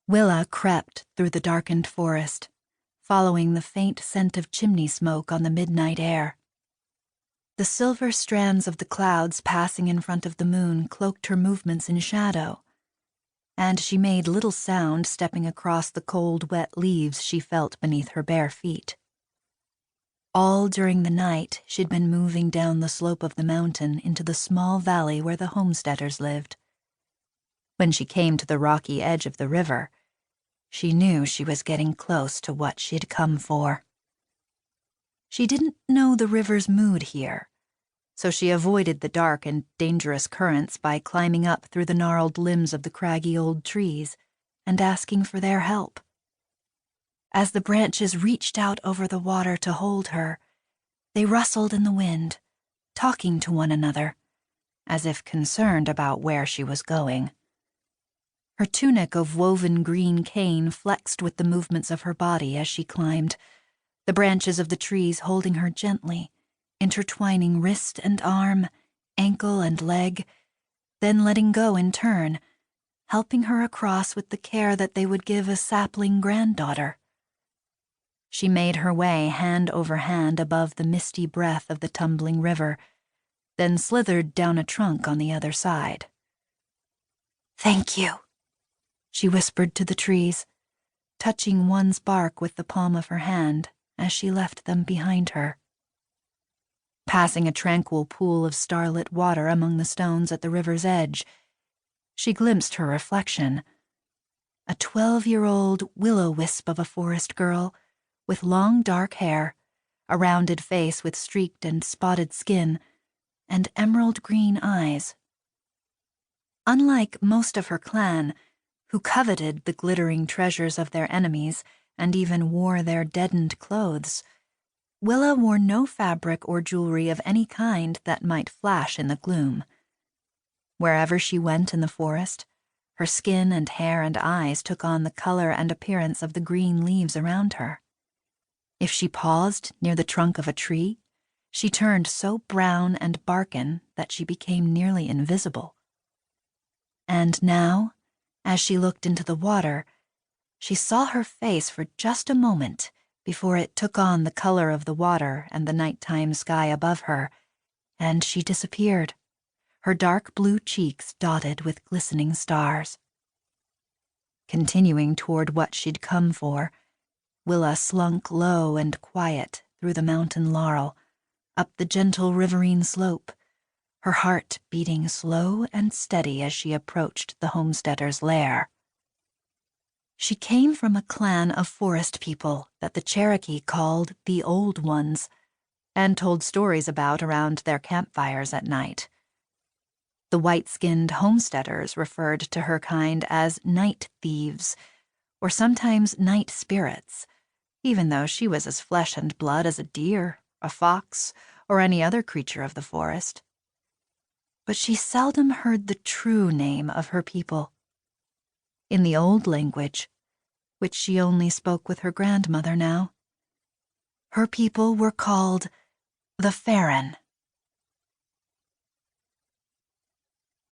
Willa crept through the darkened forest, following the faint scent of chimney smoke on the midnight air. The silver strands of the clouds passing in front of the moon cloaked her movements in shadow, and she made little sound stepping across the cold, wet leaves she felt beneath her bare feet. All during the night, she'd been moving down the slope of the mountain into the small valley where the homesteaders lived. When she came to the rocky edge of the river, she knew she was getting close to what she'd come for. She didn't know the river's mood here, so she avoided the dark and dangerous currents by climbing up through the gnarled limbs of the craggy old trees and asking for their help. As the branches reached out over the water to hold her, they rustled in the wind, talking to one another, as if concerned about where she was going. Her tunic of woven green cane flexed with the movements of her body as she climbed, the branches of the trees holding her gently, intertwining wrist and arm, ankle and leg, then letting go in turn, helping her across with the care that they would give a sapling granddaughter. She made her way hand over hand above the misty breath of the tumbling river, then slithered down a trunk on the other side. "Thank you," she whispered to the trees, touching one's bark with the palm of her hand as she left them behind her. Passing a tranquil pool of starlit water among the stones at the river's edge, she glimpsed her reflection, a 12-year-old will-o-wisp of a forest girl with long dark hair, a rounded face with streaked and spotted skin, and emerald green eyes. Unlike most of her clan, who coveted the glittering treasures of their enemies and even wore their deadened clothes, Willa wore no fabric or jewelry of any kind that might flash in the gloom. Wherever she went in the forest, her skin and hair and eyes took on the color and appearance of the green leaves around her. If she paused near the trunk of a tree, she turned so brown and barken that she became nearly invisible. And now, as she looked into the water, she saw her face for just a moment before it took on the color of the water and the nighttime sky above her, and she disappeared, her dark blue cheeks dotted with glistening stars. Continuing toward what she'd come for, Willa slunk low and quiet through the mountain laurel, up the gentle riverine slope, her heart beating slow and steady as she approached the homesteader's lair. She came from a clan of forest people that the Cherokee called the Old Ones, and told stories about around their campfires at night. The white-skinned homesteaders referred to her kind as night thieves, or sometimes night spirits, even though she was as flesh and blood as a deer, a fox, or any other creature of the forest. But she seldom heard the true name of her people. In the old language, which she only spoke with her grandmother now, her people were called the Faeran.